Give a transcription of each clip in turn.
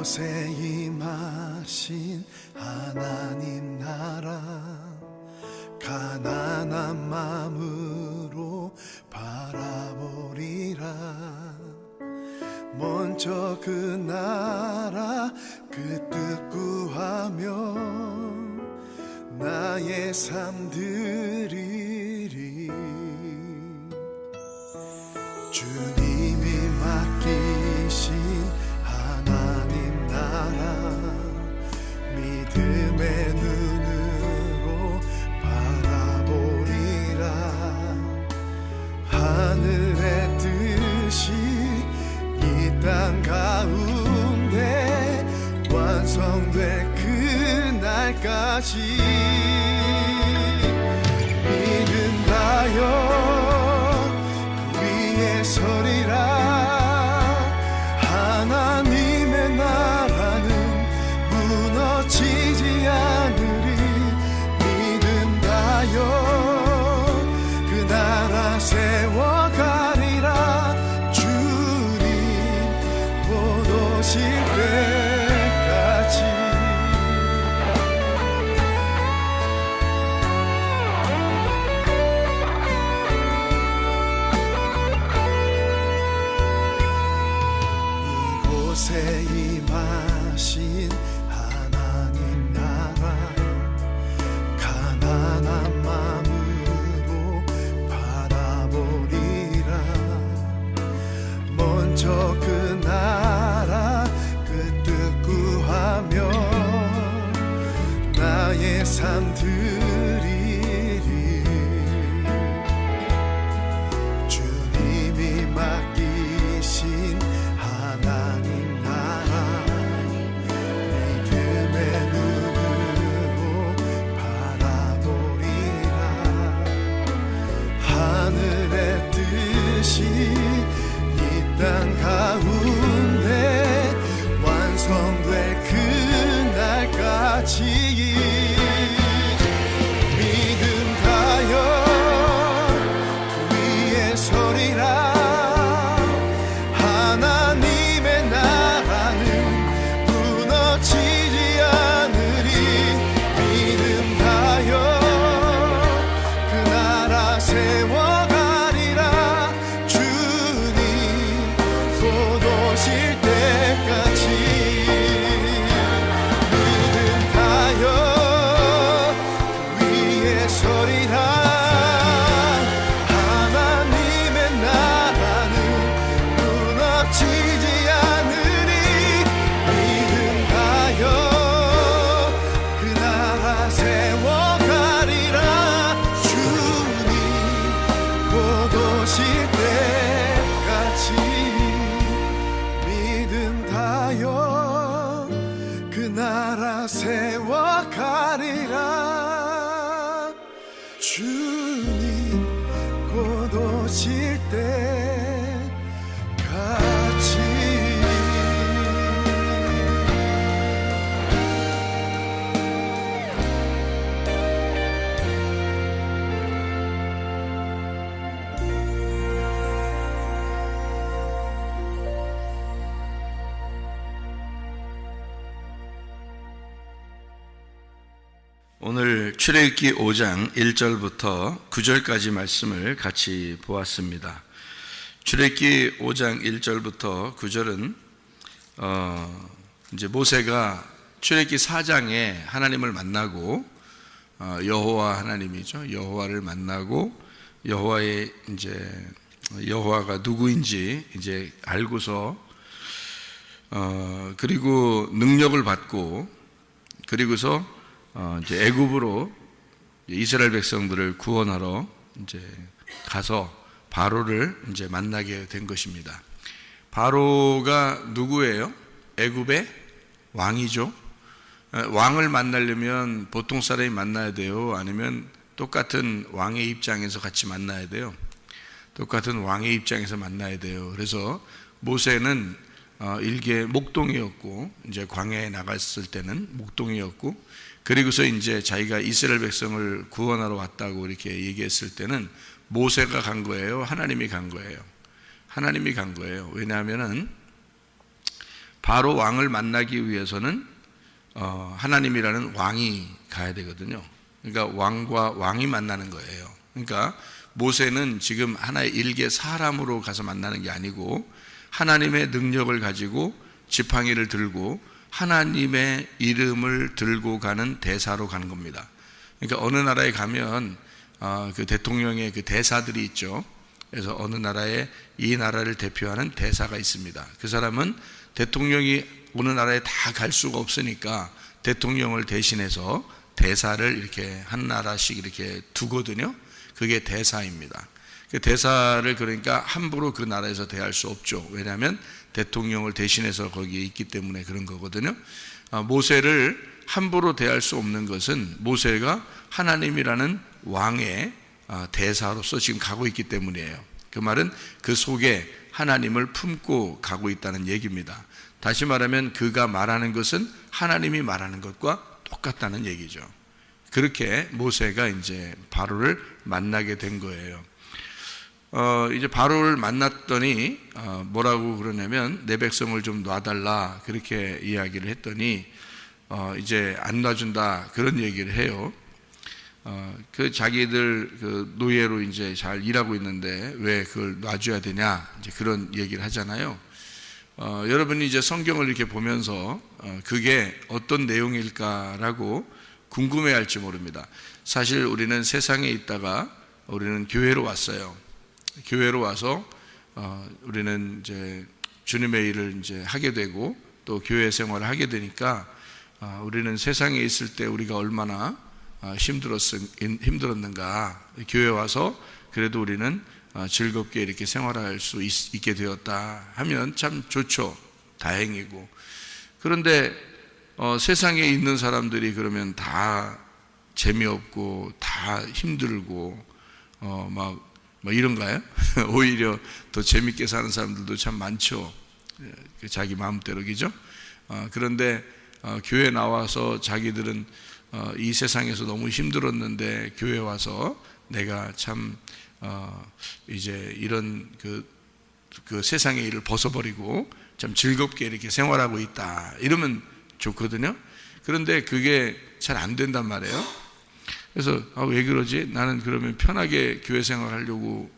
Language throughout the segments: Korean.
이곳에 임하신 하나님 나라, 가난한 마음으로 바라보리라. 먼저 그 나라 그 뜻 구하며 나의 삶 드리리. 주님이 맡기신 하나님 나라, 믿음의 눈으로 바라보리라. 하늘의 뜻이 이 땅 가운데 완성될 그날까지 믿음하여 그 위에 서리라. 하나님의 나라는 무너지지 않으리. 믿음하여 그 나라 세워가리라. 주님 곧 오실 때까지. 이곳에 임하신 하나님 나라, 가난한 마음으로 바라보리라. 먼저 그 나라 그 뜻 구하며 나의 삶 드리리. 주님이 맡기신 하나님 나라, 믿음의 눈으로 바라보리라. 하늘의 뜻이 이 땅 가운데 완성될 그날까지 믿음하여 그 위에 서리라. 하나님의 나라는 무너지지 않으리. 믿음하여 그 나라 세워가리라. 주님 곧 오실 때까지 믿음하여 그 위에 서리라. 하나님의 나라는 무너지지 않으리. 믿음하여 그 나라 세워가리라. 주님 곧 오실 때까지 믿음하여 그 나라 세워가리라. 주님 곧 오실 때까지. 오늘 출애굽기 5장 1절부터 9절까지 말씀을 같이 보았습니다. 출애굽기 5장 1절부터 9절은 이제 모세가 출애굽기 4장에 하나님을 만나고 여호와 하나님이죠. 여호와를 만나고 여호와의 이제 여호와가 누구인지 이제 알고서 그리고 능력을 받고 그리고서 이제 애굽으로 이스라엘 백성들을 구원하러 이제 가서 바로를 이제 만나게 된 것입니다. 바로가 누구예요? 애굽의 왕이죠. 왕을 만나려면 보통 사람이 만나야 돼요? 아니면 똑같은 왕의 입장에서 같이 만나야 돼요? 똑같은 왕의 입장에서 만나야 돼요. 그래서 모세는 일개 목동이었고 이제 광야에 나갔을 때는 목동이었고 그리고서 이제 자기가 이스라엘 백성을 구원하러 왔다고 이렇게 얘기했을 때는 모세가 간 거예요? 하나님이 간 거예요? 하나님이 간 거예요. 왜냐하면은 바로 왕을 만나기 위해서는 하나님이라는 왕이 가야 되거든요. 그러니까 왕과 왕이 만나는 거예요. 그러니까 모세는 지금 하나의 일개 사람으로 가서 만나는 게 아니고 하나님의 능력을 가지고 지팡이를 들고 하나님의 이름을 들고 가는 대사로 가는 겁니다. 그러니까 어느 나라에 가면 그 대통령의 그 대사들이 있죠. 그래서 어느 나라에 이 나라를 대표하는 대사가 있습니다. 그 사람은 대통령이 어느 나라에 다 갈 수가 없으니까 대통령을 대신해서 대사를 이렇게 한 나라씩 이렇게 두거든요. 그게 대사입니다. 그 대사를 그러니까 함부로 그 나라에서 대할 수 없죠. 왜냐하면 대통령을 대신해서 거기에 있기 때문에 그런 거거든요. 모세를 함부로 대할 수 없는 것은 모세가 하나님이라는 왕의 대사로서 지금 가고 있기 때문이에요. 그 말은 그 속에 하나님을 품고 가고 있다는 얘기입니다. 다시 말하면 그가 말하는 것은 하나님이 말하는 것과 똑같다는 얘기죠. 그렇게 모세가 이제 바로를 만나게 된 거예요. 이제 바로를 만났더니 뭐라고 그러냐면 내 백성을 좀 놔달라 그렇게 이야기를 했더니 이제 안 놔준다 그런 얘기를 해요. 그 자기들 그 노예로 이제 잘 일하고 있는데 왜 그걸 놔줘야 되냐 이제 그런 얘기를 하잖아요. 여러분이 이제 성경을 이렇게 보면서 그게 어떤 내용일까라고 궁금해할지 모릅니다. 사실 우리는 세상에 있다가 우리는 교회로 왔어요. 교회로 와서 우리는 이제 주님의 일을 이제 하게 되고 또 교회 생활을 하게 되니까 우리는 세상에 있을 때 우리가 얼마나 힘들었는가. 교회 와서 그래도 우리는 즐겁게 이렇게 생활할 수 있게 되었다 하면 참 좋죠. 다행이고. 그런데 세상에 있는 사람들이 그러면 다 재미없고 다 힘들고 막 이런가요? 오히려 더 재밌게 사는 사람들도 참 많죠. 자기 마음대로 그죠? 그런데 교회 나와서 자기들은 이 세상에서 너무 힘들었는데 교회 와서 내가 참 이제 이런 그 세상의 일을 벗어버리고 참 즐겁게 이렇게 생활하고 있다 이러면 좋거든요. 그런데 그게 잘 안 된단 말이에요. 그래서 왜 그러지? 나는 그러면 편하게 교회 생활하려고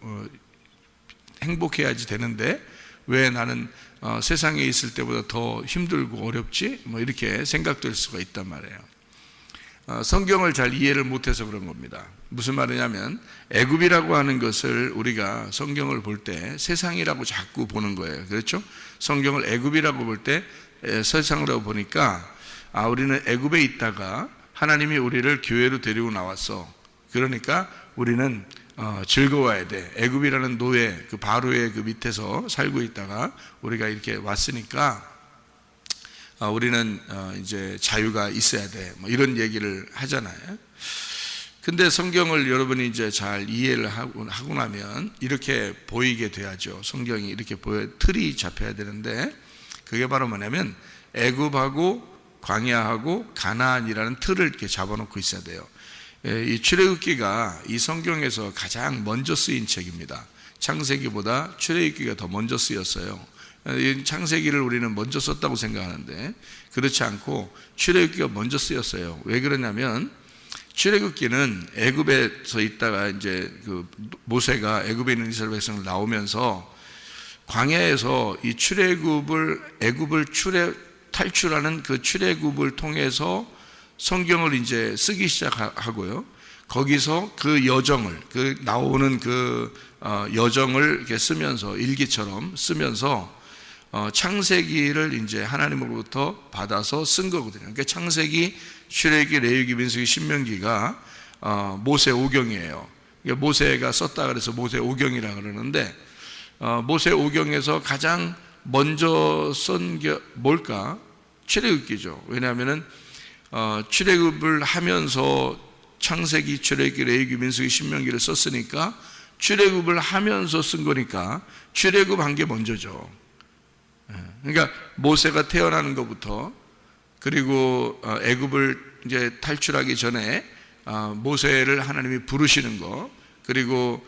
행복해야지 되는데 왜 나는 세상에 있을 때보다 더 힘들고 어렵지? 이렇게 생각될 수가 있단 말이에요. 성경을 잘 이해를 못해서 그런 겁니다. 무슨 말이냐면 애굽이라고 하는 것을 우리가 성경을 볼 때 세상이라고 자꾸 보는 거예요. 그렇죠? 성경을 애굽이라고 볼 때 세상이라고 보니까 우리는 애굽에 있다가 하나님이 우리를 교회로 데리고 나왔어. 그러니까 우리는 즐거워야 돼. 애굽이라는 노예, 그 바로의 그 밑에서 살고 있다가 우리가 이렇게 왔으니까 우리는 이제 자유가 있어야 돼. 이런 얘기를 하잖아요. 근데 성경을 여러분이 이제 잘 이해를 하고 나면 이렇게 보이게 돼야죠. 성경이 이렇게 틀이 잡혀야 되는데 그게 바로 뭐냐면 애굽하고 광야하고 가나안이라는 틀을 이렇게 잡아놓고 있어야 돼요. 이 출애굽기가 이 성경에서 가장 먼저 쓰인 책입니다. 창세기보다 출애굽기가 더 먼저 쓰였어요. 창세기를 우리는 먼저 썼다고 생각하는데 그렇지 않고 출애굽기가 먼저 쓰였어요. 왜 그러냐면 출애굽기는 애굽에서 있다가 이제 그 모세가 애굽에 있는 이스라엘 백성을 나오면서 광야에서 이 애굽을 탈출하는 그 출애굽을 통해서 성경을 이제 쓰기 시작하고요. 거기서 그 여정을 나오는 그 여정을 이렇게 쓰면서 일기처럼 쓰면서 창세기를 이제 하나님으로부터 받아서 쓴 거거든요. 그러니까 창세기, 출애굽기, 레위기, 민수기, 신명기가 모세 오경이에요. 그러니까 모세가 썼다 그래서 모세 오경이라 그러는데 모세 오경에서 가장 먼저 쓴 게 뭘까? 출애굽기죠. 왜냐하면은 출애굽을 하면서 창세기, 출애굽기, 레위기, 민수기, 신명기를 썼으니까 출애굽을 하면서 쓴 거니까 출애굽한 게 먼저죠. 그러니까 모세가 태어나는 것부터 그리고 애굽을 이제 탈출하기 전에 모세를 하나님이 부르시는 거 그리고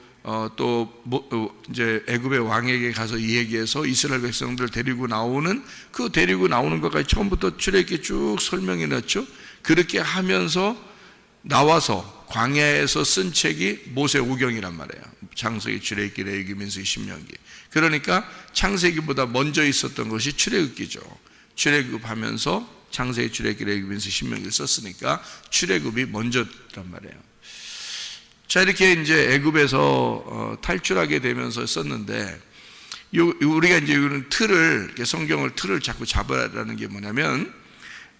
이제 애굽의 왕에게 가서 얘기해서 이스라엘 백성들 데리고 나오는 데리고 나오는 것까지 처음부터 출애굽기 쭉 설명해 놨죠. 그렇게 하면서 나와서 광야에서 쓴 책이 모세오경이란 말이에요. 창세기, 출애굽기, 레위기, 민수기, 신명기. 그러니까 창세기보다 먼저 있었던 것이 출애굽기죠. 출애굽하면서 창세기, 출애굽기, 레위기, 민수기, 신명기를 썼으니까 출애굽이 먼저란 말이에요. 자, 이렇게 이제 애굽에서 탈출하게 되면서 썼는데, 우리가 이제 이런 성경을 틀을 자꾸 잡으라는 게 뭐냐면,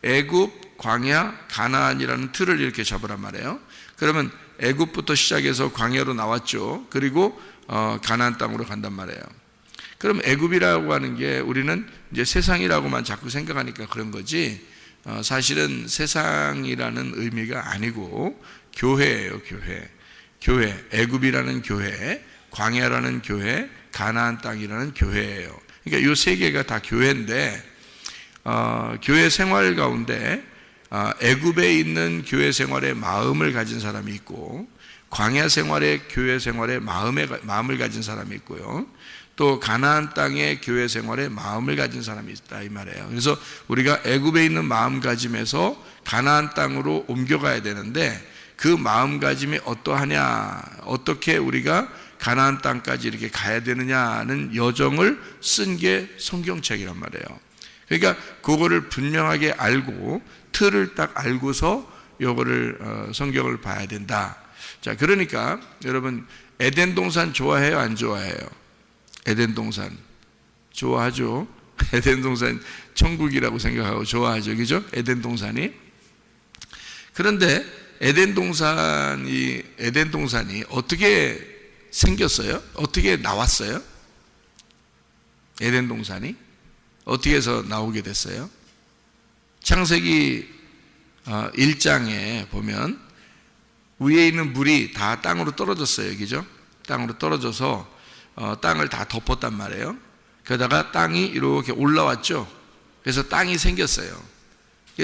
애굽, 광야, 가나안이라는 틀을 이렇게 잡으란 말이에요. 그러면 애굽부터 시작해서 광야로 나왔죠. 그리고 가나안 땅으로 간단 말이에요. 그럼 애굽이라고 하는 게 우리는 이제 세상이라고만 자꾸 생각하니까 그런 거지, 사실은 세상이라는 의미가 아니고 교회예요. 교회, 애굽이라는 교회, 광야라는 교회, 가나안 땅이라는 교회예요. 그러니까 이 세 개가 다 교회인데, 교회 생활 가운데 애굽에 있는 교회 생활의 마음을 가진 사람이 있고, 광야 생활의 교회 생활의 마음을 가진 사람이 있고요, 또 가나안 땅의 교회 생활의 마음을 가진 사람이 있다 이 말이에요. 그래서 우리가 애굽에 있는 마음가짐에서 가나안 땅으로 옮겨가야 되는데, 그 마음가짐이 어떠하냐, 어떻게 우리가 가나안 땅까지 이렇게 가야 되느냐는 여정을 쓴 게 성경책이란 말이에요. 그러니까 그거를 분명하게 알고, 틀을 딱 알고서 요거를 성경을 봐야 된다. 자, 그러니까 여러분, 에덴 동산 좋아해요, 안 좋아해요? 에덴 동산 좋아하죠. 에덴 동산 천국이라고 생각하고 좋아하죠, 그죠? 에덴 동산이. 그런데 에덴 동산이 어떻게 생겼어요? 어떻게 나왔어요? 에덴 동산이 어떻게 해서 나오게 됐어요? 창세기 1장에 보면 위에 있는 물이 다 땅으로 떨어졌어요, 그죠? 땅으로 떨어져서 땅을 다 덮었단 말이에요. 그러다가 땅이 이렇게 올라왔죠. 그래서 땅이 생겼어요.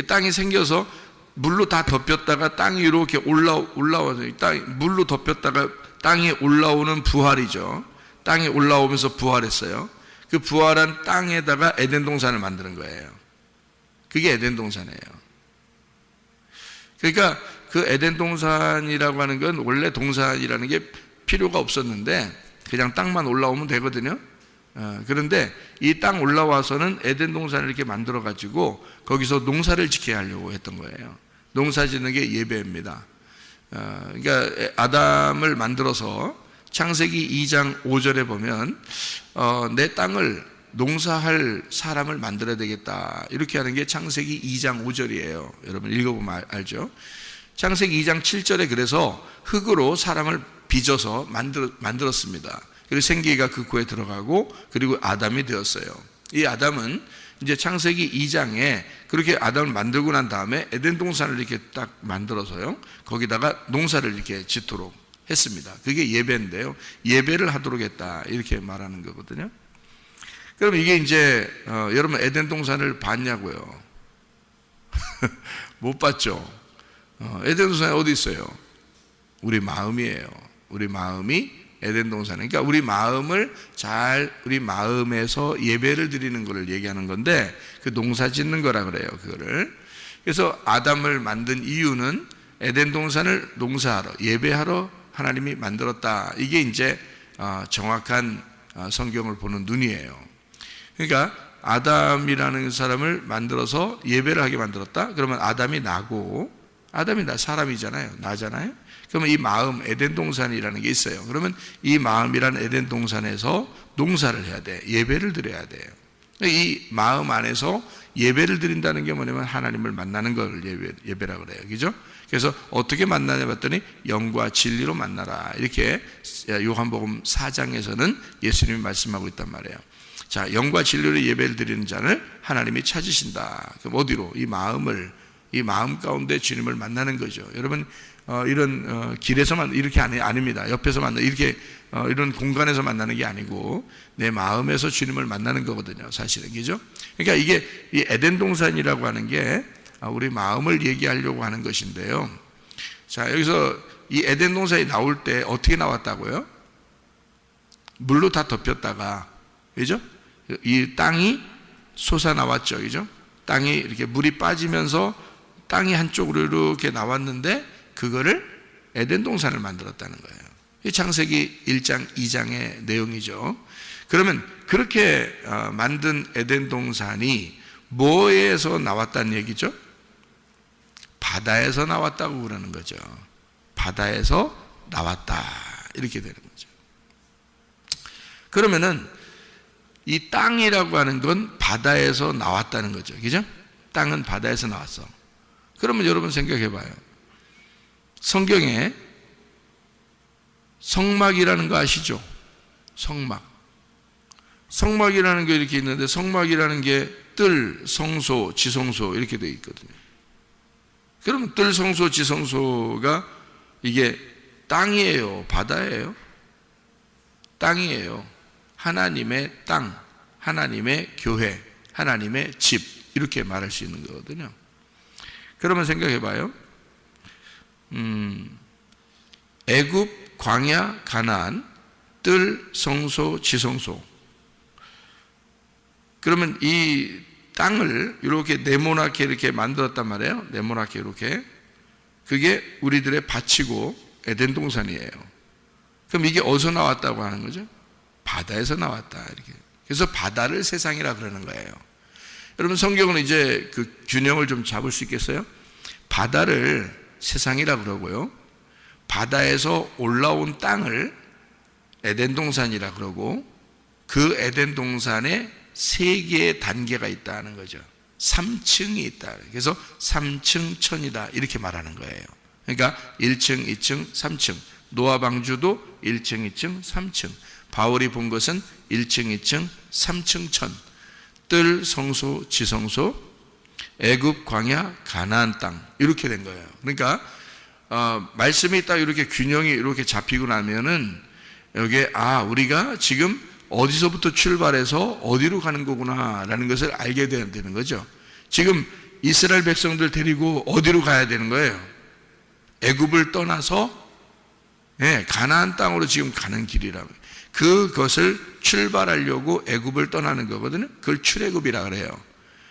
땅이 생겨서 물로 다 덮였다가 땅이 이렇게 올라와서 물로 덮였다가 땅이 올라오는 부활이죠. 땅이 올라오면서 부활했어요. 그 부활한 땅에다가 에덴 동산을 만드는 거예요. 그게 에덴 동산이에요. 그러니까 그 에덴 동산이라고 하는 건 원래 동산이라는 게 필요가 없었는데 그냥 땅만 올라오면 되거든요. 그런데 이 땅 올라와서는 에덴 동산을 이렇게 만들어 가지고 거기서 농사를 지켜야 하려고 했던 거예요. 농사 짓는 게 예배입니다. 그러니까 아담을 만들어서 창세기 2장 5절에 보면 내 땅을 농사할 사람을 만들어야 되겠다, 이렇게 하는 게 창세기 2장 5절이에요. 여러분 읽어보면 알죠. 창세기 2장 7절에 그래서 흙으로 사람을 빚어서 만들었습니다. 그리고 생기가 그 코에 들어가고 그리고 아담이 되었어요. 이 아담은 이제 창세기 2장에 그렇게 아담을 만들고 난 다음에 에덴 동산을 이렇게 딱 만들어서요, 거기다가 농사를 이렇게 짓도록 했습니다. 그게 예배인데요, 예배를 하도록 했다, 이렇게 말하는 거거든요. 그럼 이게 이제 여러분 에덴 동산을 봤냐고요? 못 봤죠. 에덴 동산이 어디 있어요? 우리 마음이에요. 우리 마음이 에덴 동산. 그러니까 우리 마음에서 예배를 드리는 것을 얘기하는 건데, 그 농사 짓는 거라 그래요, 그거를. 그래서 아담을 만든 이유는 에덴 동산을 농사하러, 예배하러 하나님이 만들었다. 이게 이제 정확한 성경을 보는 눈이에요. 그러니까 아담이라는 사람을 만들어서 예배를 하게 만들었다. 그러면 아담이 나고, 아담이 사람이잖아요, 나잖아요. 그러면 이 마음, 에덴 동산이라는 게 있어요. 그러면 이 마음이라는 에덴 동산에서 농사를 해야 돼, 예배를 드려야 돼요. 이 마음 안에서 예배를 드린다는 게 뭐냐면 하나님을 만나는 걸 예배라고 그래요, 그죠? 그래서 어떻게 만나냐 봤더니 영과 진리로 만나라, 이렇게 요한복음 4장에서는 예수님이 말씀하고 있단 말이에요. 자, 영과 진리로 예배를 드리는 자를 하나님이 찾으신다. 그럼 어디로? 이 마음 가운데 주님을 만나는 거죠. 여러분, 이런 길에서만 이렇게 아닙니다. 옆에서 이렇게 이런 공간에서 만나는 게 아니고 내 마음에서 주님을 만나는 거거든요, 사실은, 그죠? 그러니까 이게 이 에덴 동산이라고 하는 게 우리 마음을 얘기하려고 하는 것인데요. 자, 여기서 이 에덴 동산이 나올 때 어떻게 나왔다고요? 물로 다 덮였다가, 그죠? 이 땅이 솟아나왔죠, 그죠? 땅이 이렇게 물이 빠지면서 땅이 한쪽으로 이렇게 나왔는데 그거를 에덴 동산을 만들었다는 거예요. 이 창세기 1장, 2장의 내용이죠. 그러면 그렇게 만든 에덴 동산이 뭐에서 나왔다는 얘기죠? 바다에서 나왔다고 그러는 거죠. 바다에서 나왔다, 이렇게 되는 거죠. 그러면은 이 땅이라고 하는 건 바다에서 나왔다는 거죠. 그죠? 땅은 바다에서 나왔어. 그러면 여러분 생각해 봐요. 성경에 성막이라는 거 아시죠? 성막. 성막이라는 게 이렇게 있는데, 성막이라는 게 뜰, 성소, 지성소 이렇게 되어 있거든요. 그러면 뜰, 성소, 지성소가 이게 땅이에요, 바다예요? 땅이에요. 하나님의 땅, 하나님의 교회, 하나님의 집, 이렇게 말할 수 있는 거거든요. 그러면 생각해 봐요. 애굽, 광야, 가나안, 뜰, 성소, 지성소. 그러면 이 땅을 이렇게 네모나게 이렇게 만들었단 말이에요. 네모나게 이렇게. 그게 우리들의 밭이고 에덴 동산이에요. 그럼 이게 어디서 나왔다고 하는 거죠? 바다에서 나왔다, 이렇게. 그래서 바다를 세상이라 그러는 거예요. 여러분, 성경은 이제 그 균형을 좀 잡을 수 있겠어요? 바다를 세상이라 그러고요, 바다에서 올라온 땅을 에덴 동산이라 그러고, 그 에덴 동산에 3개의 단계가 있다는 거죠. 3층이 있다. 그래서 3층 천이다, 이렇게 말하는 거예요. 그러니까 1층, 2층, 3층. 노아 방주도 1층, 2층, 3층. 바울이 본 것은 1층, 2층, 3층 천. 뜰, 성소, 지성소, 애굽, 광야, 가나안 땅, 이렇게 된 거예요. 그러니까 말씀이 딱 이렇게 균형이 이렇게 잡히고 나면은 여기에 우리가 지금 어디서부터 출발해서 어디로 가는 거구나라는 것을 알게 되는 거죠. 지금 이스라엘 백성들 데리고 어디로 가야 되는 거예요? 애굽을 떠나서 가나안 땅으로 지금 가는 길이라고. 그것을 출발하려고 애굽을 떠나는 거거든요. 그걸 출애굽이라 그래요.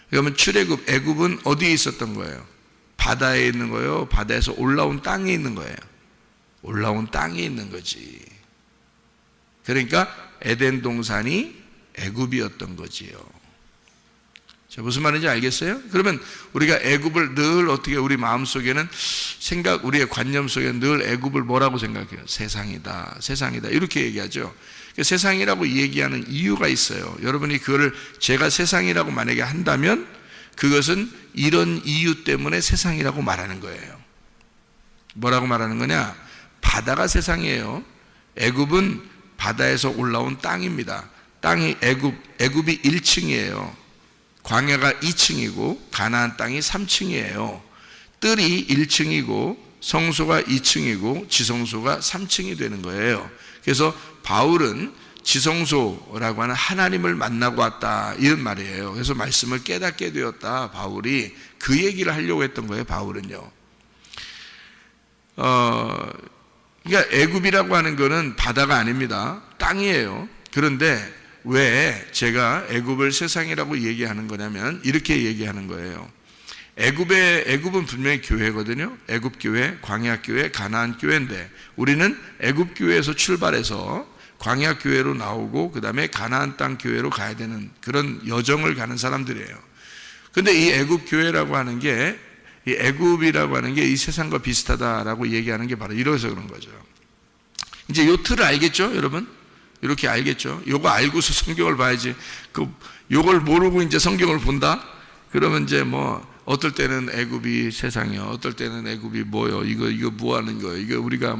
그러면 출애굽, 애굽은 어디에 있었던 거예요? 바다에 있는 거예요? 바다에서 올라온 땅에 있는 거예요? 올라온 땅에 있는 거지. 그러니까 에덴 동산이 애굽이었던 거지요. 자, 무슨 말인지 알겠어요? 그러면 우리가 애굽을 늘 어떻게 우리 마음속에는 우리의 관념 속에는 늘 애굽을 뭐라고 생각해요? 세상이다, 세상이다, 이렇게 얘기하죠. 세상이라고 얘기하는 이유가 있어요. 여러분이 그거를 제가 세상이라고 만약에 한다면 그것은 이런 이유 때문에 세상이라고 말하는 거예요. 뭐라고 말하는 거냐? 바다가 세상이에요. 애굽은 바다에서 올라온 땅입니다. 땅이 애굽이 1층이에요. 광야가 2층이고 가나안 땅이 3층이에요. 뜰이 1층이고 성소가 2층이고 지성소가 3층이 되는 거예요. 그래서 바울은 지성소라고 하는 하나님을 만나고 왔다, 이런 말이에요. 그래서 말씀을 깨닫게 되었다, 바울이 그 얘기를 하려고 했던 거예요. 바울은요. 그러니까 애굽이라고 하는 거는 바다가 아닙니다. 땅이에요. 그런데 왜 제가 애굽을 세상이라고 얘기하는 거냐면 이렇게 얘기하는 거예요. 애굽은 분명히 교회거든요. 애굽 교회, 광야 교회, 가나안 교회인데 우리는 애굽 교회에서 출발해서 광야 교회로 나오고 그 다음에 가나안 땅 교회로 가야 되는 그런 여정을 가는 사람들이에요. 근데 이 애굽 교회라고 하는 게, 이 애굽이라고 하는 게 이 세상과 비슷하다라고 얘기하는 게 바로 이래서 그런 거죠. 이제 요 틀을 알겠죠, 여러분? 이렇게 알겠죠? 요거 알고서 성경을 봐야지. 요걸 모르고 이제 성경을 본다? 그러면 이제 어떨 때는 애굽이 세상이요, 어떨 때는 애굽이 뭐요, 이거 뭐 하는 거예요, 이거 우리가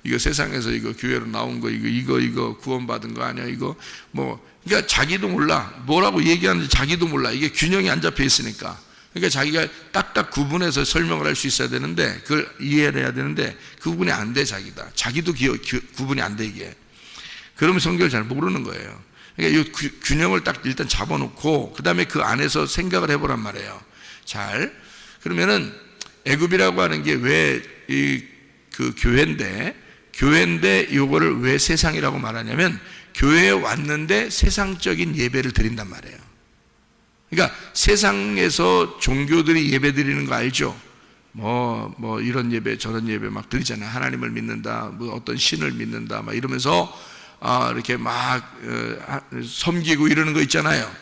이거 세상에서 이거 교회로 나온 거, 이거 구원받은 거 아니야, 그러니까 자기도 몰라. 뭐라고 얘기하는지 자기도 몰라. 이게 균형이 안 잡혀 있으니까. 그러니까 자기가 딱딱 구분해서 설명을 할 수 있어야 되는데, 그걸 이해를 해야 되는데, 그 구분이 안 돼, 자기도 구분이 안 돼, 이게. 그러면 성경을 잘 모르는 거예요. 그러니까 이 균형을 딱 일단 잡아놓고, 그 다음에 그 안에서 생각을 해보란 말이에요. 그러면은 애굽이라고 하는 게 왜 그 교회인데 요거를 왜 세상이라고 말하냐면, 교회에 왔는데 세상적인 예배를 드린단 말이에요. 그러니까 세상에서 종교들이 예배 드리는 거 알죠? 뭐 이런 예배 저런 예배 막 드리잖아요. 하나님을 믿는다, 뭐 어떤 신을 믿는다, 막 이러면서 이렇게 막 섬기고 이러는 거 있잖아요.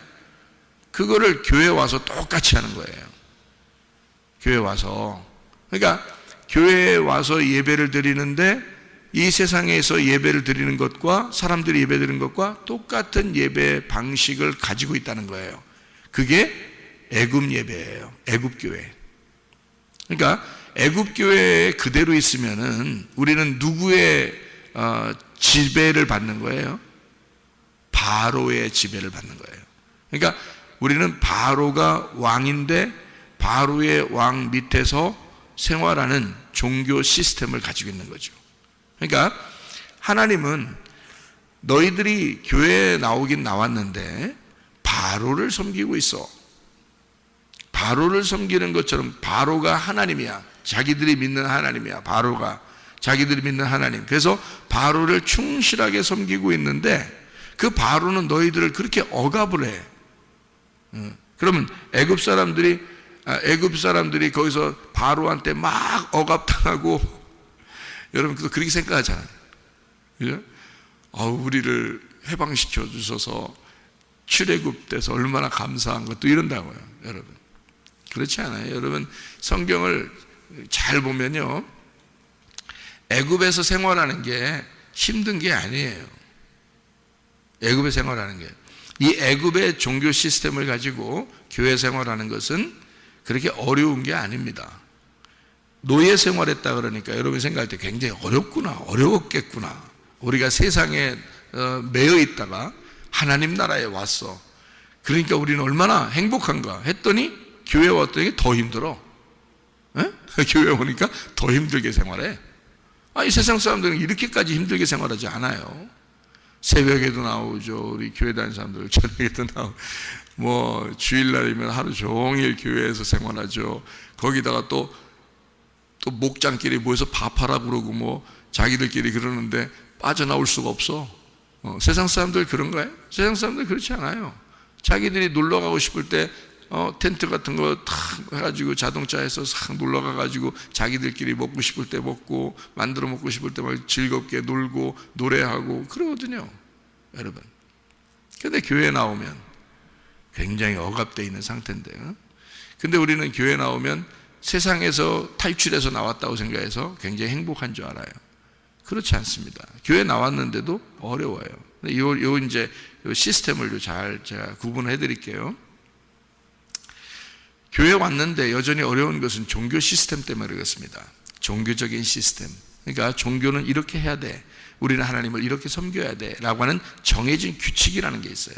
그거를 교회 와서 똑같이 하는 거예요. 교회 와서. 그러니까 교회에 와서 예배를 드리는데 이 세상에서 예배를 드리는 것과 사람들이 예배 드리는 것과 똑같은 예배 방식을 가지고 있다는 거예요. 그게 애굽 예배예요. 애굽 교회. 그러니까 애굽 교회에 그대로 있으면은 우리는 누구의 지배를 받는 거예요? 바로의 지배를 받는 거예요. 그러니까 우리는 바로가 왕인데 바로의 왕 밑에서 생활하는 종교 시스템을 가지고 있는 거죠. 그러니까 하나님은 너희들이 교회에 나오긴 나왔는데 바로를 섬기고 있어. 바로를 섬기는 것처럼 바로가 하나님이야. 자기들이 믿는 하나님이야. 바로가 자기들이 믿는 하나님. 그래서 바로를 충실하게 섬기고 있는데 그 바로는 너희들을 그렇게 억압을 해. 그러면 애굽 사람들이 거기서 바로한테 막 억압당하고 여러분 그렇게 생각하잖아요. 그죠? 우리를 해방시켜 주셔서 출애굽돼서 얼마나 감사한 것도 이런다고요, 여러분. 그렇지 않아요. 여러분 성경을 잘 보면요, 애굽에서 생활하는 게 힘든 게 아니에요. 애굽에 생활하는 게, 이 애굽의 종교 시스템을 가지고 교회 생활하는 것은 그렇게 어려운 게 아닙니다. 노예 생활했다 그러니까 여러분이 생각할 때 굉장히 어려웠겠구나. 우리가 세상에 매여 있다가 하나님 나라에 왔어. 그러니까 우리는 얼마나 행복한가 했더니 교회 왔더니 더 힘들어. 교회 오니까 더 힘들게 생활해. 이 세상 사람들은 이렇게까지 힘들게 생활하지 않아요. 새벽에도 나오죠. 우리 교회 다니는 사람들 저녁에도 나오고, 뭐 주일날이면 하루 종일 교회에서 생활하죠. 거기다가 또 목장끼리 모여서 밥하라 그러고 뭐 자기들끼리 그러는데 빠져나올 수가 없어. 세상 사람들 그런가요? 세상 사람들 그렇지 않아요. 자기들이 놀러 가고 싶을 때 텐트 같은 거 탁 해가지고 자동차에서 싹 놀러 가가지고 자기들끼리 먹고 싶을 때 먹고 만들어 먹고 싶을 때 막 즐겁게 놀고 노래하고 그러거든요, 여러분. 근데 교회에 나오면 굉장히 억압되어 있는 상태인데요. 근데 우리는 교회에 나오면 세상에서 탈출해서 나왔다고 생각해서 굉장히 행복한 줄 알아요. 그렇지 않습니다. 교회 나왔는데도 어려워요. 이제 시스템을 잘 제가 구분해 드릴게요. 교회 왔는데 여전히 어려운 것은 종교 시스템 때문에 그렇습니다. 종교적인 시스템. 그러니까 종교는 이렇게 해야 돼. 우리는 하나님을 이렇게 섬겨야 돼. 라고 하는 정해진 규칙이라는 게 있어요.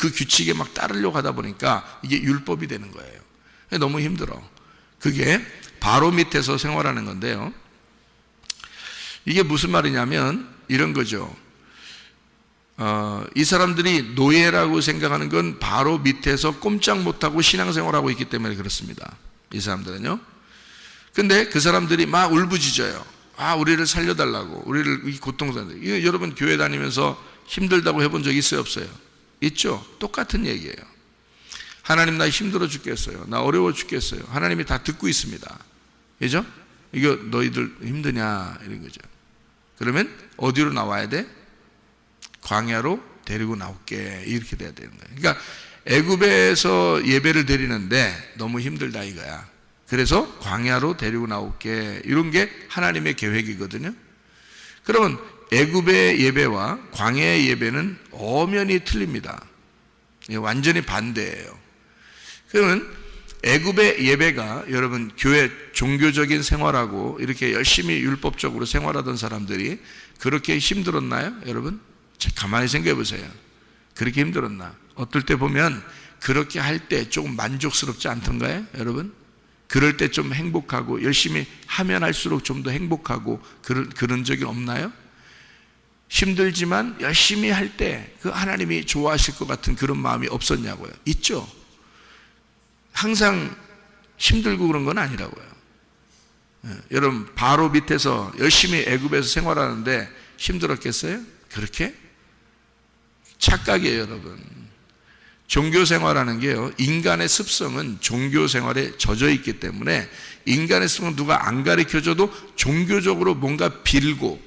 그 규칙에 막 따르려고 하다 보니까 이게 율법이 되는 거예요. 너무 힘들어. 그게 바로 밑에서 생활하는 건데요. 이게 무슨 말이냐면 이런 거죠. 이 사람들이 노예라고 생각하는 건 바로 밑에서 꼼짝 못하고 신앙생활하고 있기 때문에 그렇습니다. 이 사람들은요. 근데 그 사람들이 막 울부짖어요. 우리를 살려달라고, 우리를 이 고통스러운데. 이거 여러분 교회 다니면서 힘들다고 해본 적 있어요, 없어요? 있죠? 똑같은 얘기예요. 하나님 나 힘들어 죽겠어요. 나 어려워 죽겠어요. 하나님이 다 듣고 있습니다. 그죠? 이거 너희들 힘드냐 이런 거죠. 그러면 어디로 나와야 돼? 광야로 데리고 나올게. 이렇게 돼야 되는 거예요. 그러니까 애굽에서 예배를 드리는데 너무 힘들다 이거야. 그래서 광야로 데리고 나올게. 이런 게 하나님의 계획이거든요. 그러면 애굽의 예배와 광야의 예배는 엄연히 틀립니다. 완전히 반대예요. 그러면 애굽의 예배가 여러분 교회 종교적인 생활하고 이렇게 열심히 율법적으로 생활하던 사람들이 그렇게 힘들었나요? 여러분 가만히 생각해 보세요. 그렇게 힘들었나? 어떨 때 보면 그렇게 할 때 조금 만족스럽지 않던가요? 여러분 그럴 때 좀 행복하고 열심히 하면 할수록 좀 더 행복하고 그런 적이 없나요? 힘들지만 열심히 할 때 그 하나님이 좋아하실 것 같은 그런 마음이 없었냐고요? 있죠. 항상 힘들고 그런 건 아니라고요. 여러분 바로 밑에서 열심히 애굽에서 생활하는데 힘들었겠어요? 그렇게? 착각이에요, 여러분. 종교 생활하는 게요, 인간의 습성은 종교 생활에 젖어 있기 때문에 인간의 습성은 누가 안 가르쳐줘도 종교적으로 뭔가 빌고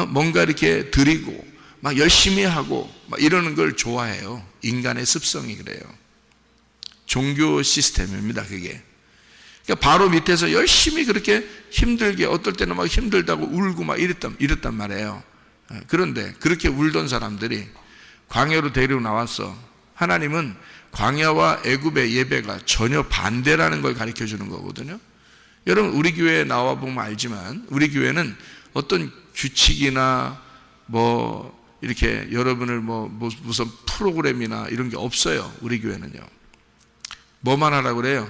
뭔가 이렇게 드리고 막 열심히 하고 막 이러는 걸 좋아해요. 인간의 습성이 그래요. 종교 시스템입니다, 그게. 그러니까 바로 밑에서 열심히 그렇게 힘들게, 어떨 때는 막 힘들다고 울고 막 이랬단 말이에요. 그런데 그렇게 울던 사람들이 광야로 데리고 나왔어. 하나님은 광야와 애굽의 예배가 전혀 반대라는 걸 가르쳐 주는 거거든요. 여러분, 우리 교회에 나와 보면 알지만 우리 교회는 어떤 규칙이나 뭐 이렇게 여러분을 무슨 프로그램이나 이런 게 없어요. 우리 교회는요. 뭐만 하라고 그래요?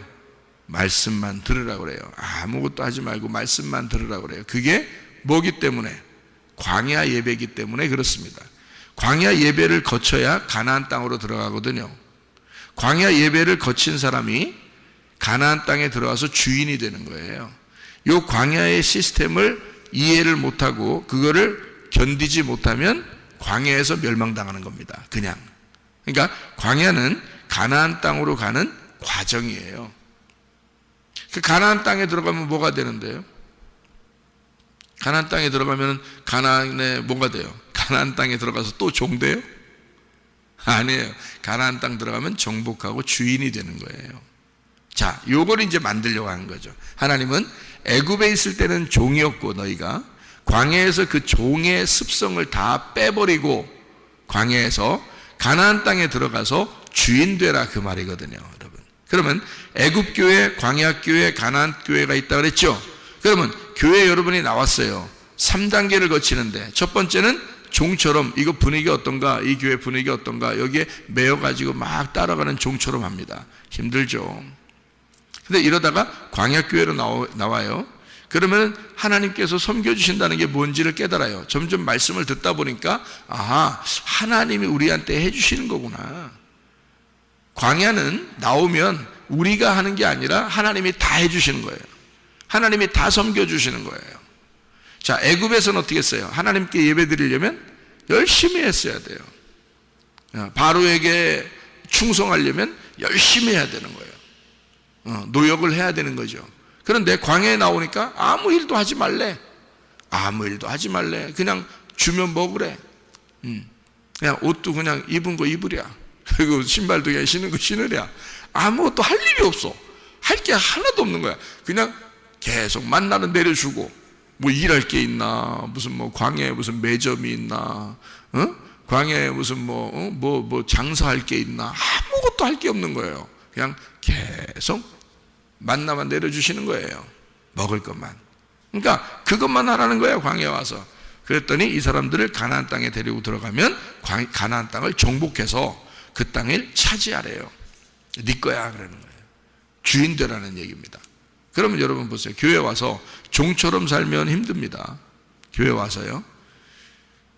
말씀만 들으라고 그래요. 아무것도 하지 말고 말씀만 들으라고 그래요. 그게 뭐기 때문에? 광야 예배이기 때문에 그렇습니다. 광야 예배를 거쳐야 가나안 땅으로 들어가거든요. 광야 예배를 거친 사람이 가나안 땅에 들어와서 주인이 되는 거예요. 이 광야의 시스템을 이해를 못하고 그거를 견디지 못하면 광야에서 멸망당하는 겁니다. 그냥. 그러니까 광야는 가나안 땅으로 가는 과정이에요. 그 가나안 땅에 들어가면 뭐가 되는데요? 가나안 땅에 들어가면 가나안에 뭐가 돼요? 가나안 땅에 들어가서 또 종돼요? 아니에요. 가나안 땅 들어가면 정복하고 주인이 되는 거예요. 자, 요걸 이제 만들려고 하는 거죠. 하나님은 애굽에 있을 때는 종이었고 너희가 광야에서 그 종의 습성을 다 빼버리고 광야에서 가나안 땅에 들어가서 주인 되라, 그 말이거든요, 여러분. 그러면 애굽 교회, 광야 교회, 가나안 교회가 있다 그랬죠? 그러면 교회 여러분이 나왔어요. 3단계를 거치는데 첫 번째는 종처럼, 이거 분위기 어떤가, 이 교회 분위기 어떤가, 여기에 매여가지고 막 따라가는 종처럼 합니다. 힘들죠. 근데 이러다가 광야교회로 나와요. 그러면 하나님께서 섬겨주신다는 게 뭔지를 깨달아요. 점점 말씀을 듣다 보니까 아하, 하나님이 우리한테 해주시는 거구나. 광야는 나오면 우리가 하는 게 아니라 하나님이 다 해주시는 거예요. 하나님이 다 섬겨주시는 거예요. 자, 애굽에서는 어떻게 했어요? 하나님께 예배드리려면 열심히 했어야 돼요. 바로에게 충성하려면 열심히 해야 되는 거예요. 노역을 해야 되는 거죠. 그런데 광야에 나오니까 아무 일도 하지 말래. 아무 일도 하지 말래. 그냥 주면 먹으래. 그냥 옷도 그냥 입은 거 입으랴. 그리고 신발도 그냥 신은 거 신으랴. 아무것도 할 일이 없어. 할 게 하나도 없는 거야. 그냥 계속 만나는 내려주고, 뭐 일할 게 있나, 무슨 뭐 광야에 무슨 매점이 있나, 광야에 무슨 뭐 장사할 게 있나, 아무것도 할 게 없는 거예요. 그냥 계속 만나만 내려주시는 거예요. 먹을 것만. 그러니까 그것만 하라는 거예요, 광야에 와서. 그랬더니 이 사람들을 가나안 땅에 데리고 들어가면 가나안 땅을 정복해서 그 땅을 차지하래요. 네 거야 그러는 거예요. 주인 되라는 얘기입니다. 그러면 여러분 보세요. 교회 와서 종처럼 살면 힘듭니다. 교회 와서요.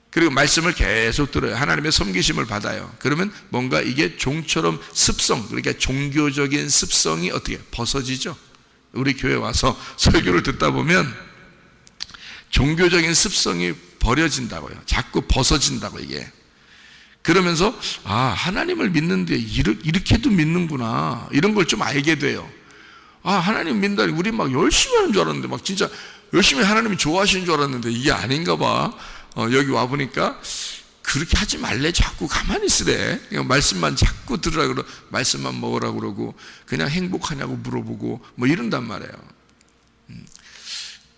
그리고 말씀을 계속 들어요. 하나님의 섬기심을 받아요. 그러면 뭔가 이게 종처럼 습성, 그러니까 종교적인 습성이 어떻게 벗어지죠? 우리 교회 와서 설교를 듣다 보면 종교적인 습성이 버려진다고요. 자꾸 벗어진다고 이게. 그러면서 하나님을 믿는데 이렇게도 믿는구나, 이런 걸 좀 알게 돼요. 하나님 믿는다니 우리 막 열심히 하는 줄 알았는데, 막 진짜 열심히 하나님이 좋아하시는 줄 알았는데 이게 아닌가 봐. 여기 와보니까 그렇게 하지 말래. 자꾸 가만히 있으래. 그냥 말씀만 자꾸 들으라 그러고, 말씀만 먹으라 그러고, 그냥 행복하냐고 물어보고 뭐 이런단 말이에요.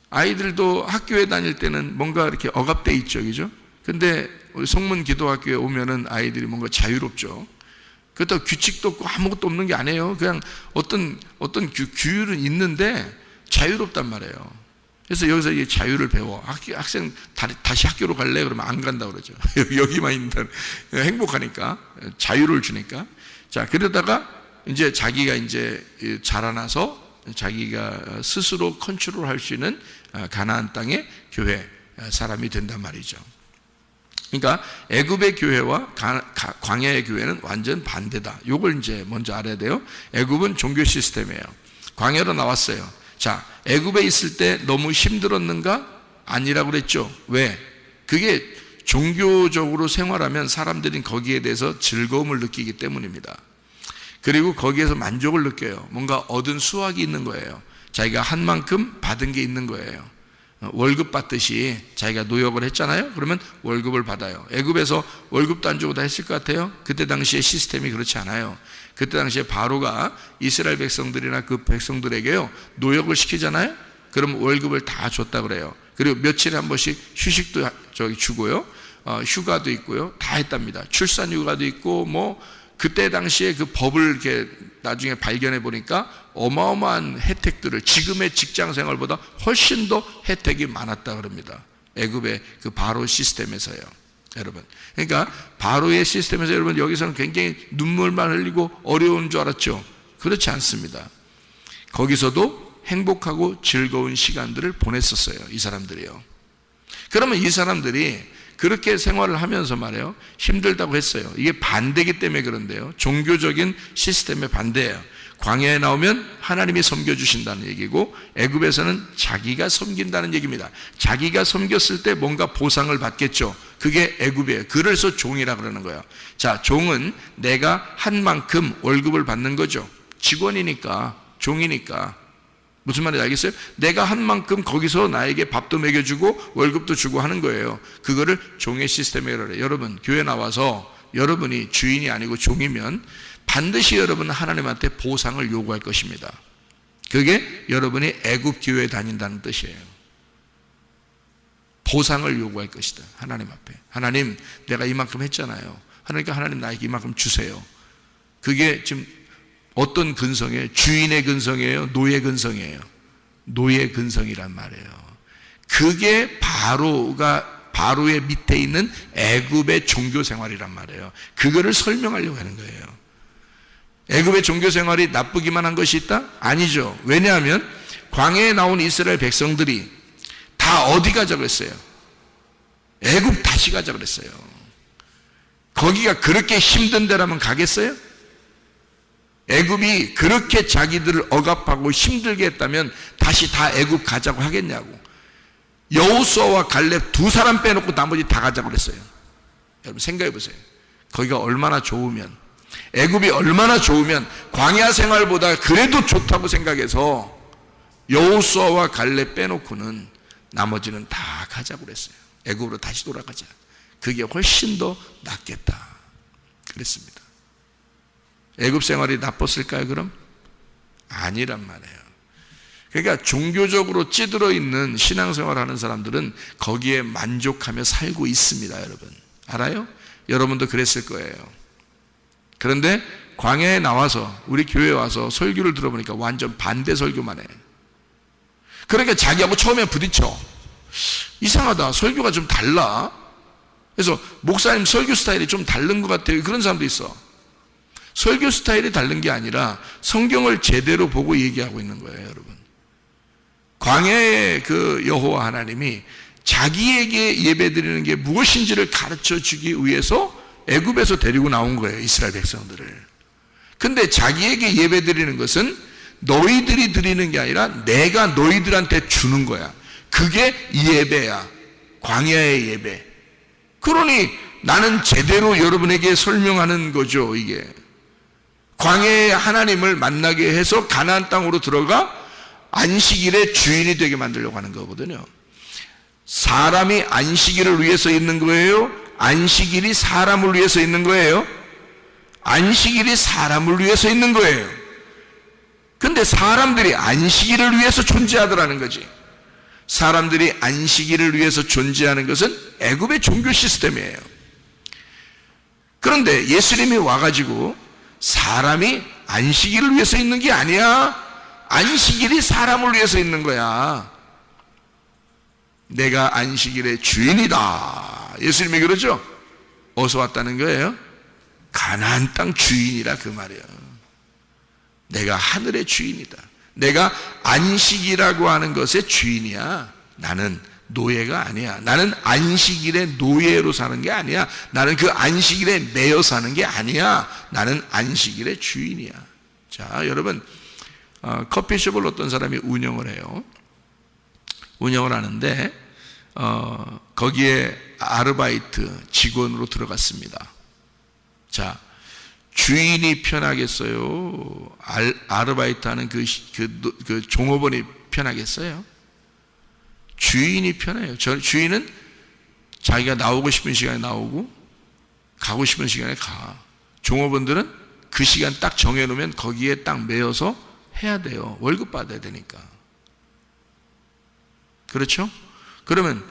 아이들도 학교에 다닐 때는 뭔가 이렇게 억압돼 있죠, 그죠? 근데 우리 성문 기도학교에 오면은 아이들이 뭔가 자유롭죠. 그렇다고 규칙도 없고 아무것도 없는 게 아니에요. 그냥 어떤 규율은 있는데 자유롭단 말이에요. 그래서 여기서 이 자유를 배워. 학생 다시 학교로 갈래? 그러면 안 간다 그러죠. 여기만 있는다. 행복하니까, 자유를 주니까. 자, 그러다가 이제 자기가 이제 자라나서 자기가 스스로 컨트롤할 수 있는 가나안 땅의 교회 사람이 된단 말이죠. 그러니까 애굽의 교회와 광야의 교회는 완전 반대다. 이걸 이제 먼저 알아야 돼요. 애굽은 종교 시스템이에요. 광야로 나왔어요. 자, 애굽에 있을 때 너무 힘들었는가? 아니라고 그랬죠. 왜? 그게 종교적으로 생활하면 사람들은 거기에 대해서 즐거움을 느끼기 때문입니다. 그리고 거기에서 만족을 느껴요. 뭔가 얻은 수확이 있는 거예요. 자기가 한 만큼 받은 게 있는 거예요. 월급 받듯이 자기가 노역을 했잖아요. 그러면 월급을 받아요. 애굽에서 월급도 안 주고 다 했을 것 같아요. 그때 당시에 시스템이 그렇지 않아요. 그때 당시에 바로가 이스라엘 백성들이나 그 백성들에게요 노역을 시키잖아요. 그럼 월급을 다 줬다 그래요. 그리고 며칠에 한 번씩 휴식도 주고요, 휴가도 있고요, 다 했답니다. 출산 휴가도 있고, 뭐 그때 당시에 그 법을 이렇게 나중에 발견해 보니까 어마어마한 혜택들을, 지금의 직장 생활보다 훨씬 더 혜택이 많았다 그럽니다. 애굽의 그 바로 시스템에서요, 여러분. 그러니까 바로의 시스템에서 여러분 여기서는 굉장히 눈물만 흘리고 어려운 줄 알았죠? 그렇지 않습니다. 거기서도 행복하고 즐거운 시간들을 보냈었어요, 이 사람들이요. 그러면 이 사람들이 그렇게 생활을 하면서 말이에요, 힘들다고 했어요. 이게 반대기 때문에 그런데요, 종교적인 시스템의 반대예요. 광야에 나오면 하나님이 섬겨주신다는 얘기고, 애굽에서는 자기가 섬긴다는 얘기입니다. 자기가 섬겼을 때 뭔가 보상을 받겠죠. 그게 애굽이에요. 그래서 종이라 그러는 거예요. 자, 종은 내가 한 만큼 월급을 받는 거죠. 직원이니까, 종이니까. 무슨 말인지 알겠어요? 내가 한 만큼 거기서 나에게 밥도 먹여주고 월급도 주고 하는 거예요. 그거를 종의 시스템이라고 해요. 여러분, 교회 나와서 여러분이 주인이 아니고 종이면 반드시 여러분은 하나님한테 보상을 요구할 것입니다. 그게 여러분이 애굽 교회에 다닌다는 뜻이에요. 보상을 요구할 것이다, 하나님 앞에. 하나님, 내가 이만큼 했잖아요. 그러니까 하나님 나에게 이만큼 주세요. 그게 지금 어떤 근성이에요? 주인의 근성이에요? 노예 근성이에요? 노예 근성이란 말이에요. 그게 바로의 밑에 있는 애굽의 종교 생활이란 말이에요. 그거를 설명하려고 하는 거예요. 애굽의 종교 생활이 나쁘기만 한 것이 있다? 아니죠. 왜냐하면 광야에 나온 이스라엘 백성들이 다 어디 가자 그랬어요? 애굽 다시 가자 그랬어요. 거기가 그렇게 힘든 데라면 가겠어요? 애굽이 그렇게 자기들을 억압하고 힘들게 했다면 다시 다 애굽 가자고 하겠냐고. 여호수아와 갈렙 두 사람 빼놓고 나머지 다 가자고 그랬어요. 여러분 생각해 보세요. 거기가 얼마나 좋으면, 애굽이 얼마나 좋으면 광야 생활보다 그래도 좋다고 생각해서 여호수아와 갈렙 빼놓고는 나머지는 다 가자고 그랬어요. 애굽으로 다시 돌아가자. 그게 훨씬 더 낫겠다 그랬습니다. 애굽 생활이 나빴을까요, 그럼? 아니란 말이에요. 그러니까 종교적으로 찌들어 있는 신앙생활 하는 사람들은 거기에 만족하며 살고 있습니다, 여러분. 알아요? 여러분도 그랬을 거예요. 그런데 광야에 나와서, 우리 교회에 와서 설교를 들어보니까 완전 반대 설교만 해. 그러니까 자기하고 처음에 부딪혀. 이상하다, 설교가 좀 달라. 그래서 목사님 설교 스타일이 좀 다른 것 같아요. 그런 사람도 있어. 설교 스타일이 다른 게 아니라 성경을 제대로 보고 얘기하고 있는 거예요, 여러분. 광야의 그 여호와 하나님이 자기에게 예배드리는 게 무엇인지를 가르쳐 주기 위해서 애굽에서 데리고 나온 거예요, 이스라엘 백성들을. 근데 자기에게 예배드리는 것은 너희들이 드리는 게 아니라 내가 너희들한테 주는 거야. 그게 예배야, 광야의 예배. 그러니 나는 제대로 여러분에게 설명하는 거죠, 이게. 광야의 하나님을 만나게 해서 가나안 땅으로 들어가 안식일의 주인이 되게 만들려고 하는 거거든요. 사람이 안식일을 위해서 있는 거예요? 안식일이 사람을 위해서 있는 거예요? 안식일이 사람을 위해서 있는 거예요. 근데 사람들이 안식일을 위해서 존재하더라는 거지. 사람들이 안식일을 위해서 존재하는 것은 애굽의 종교 시스템이에요. 그런데 예수님이 와가지고 사람이 안식일을 위해서 있는 게 아니야. 안식일이 사람을 위해서 있는 거야. 내가 안식일의 주인이다. 예수님이 그러죠? 어디서 왔다는 거예요? 가나안 땅 주인이라 그 말이에요. 내가 하늘의 주인이다. 내가 안식이라고 하는 것의 주인이야. 나는 노예가 아니야. 나는 안식일의 노예로 사는 게 아니야. 나는 그 안식일에 매여 사는 게 아니야. 나는 안식일의 주인이야. 자, 여러분, 커피숍을 어떤 사람이 운영을 해요. 운영을 하는데 거기에 아르바이트 직원으로 들어갔습니다. 자, 주인이 편하겠어요? 아르바이트 하는 그 종업원이 편하겠어요? 주인이 편해요. 주인은 자기가 나오고 싶은 시간에 나오고 가고 싶은 시간에 가. 종업원들은 그 시간 딱 정해놓으면 거기에 딱 매여서 해야 돼요. 월급 받아야 되니까. 그렇죠? 그러면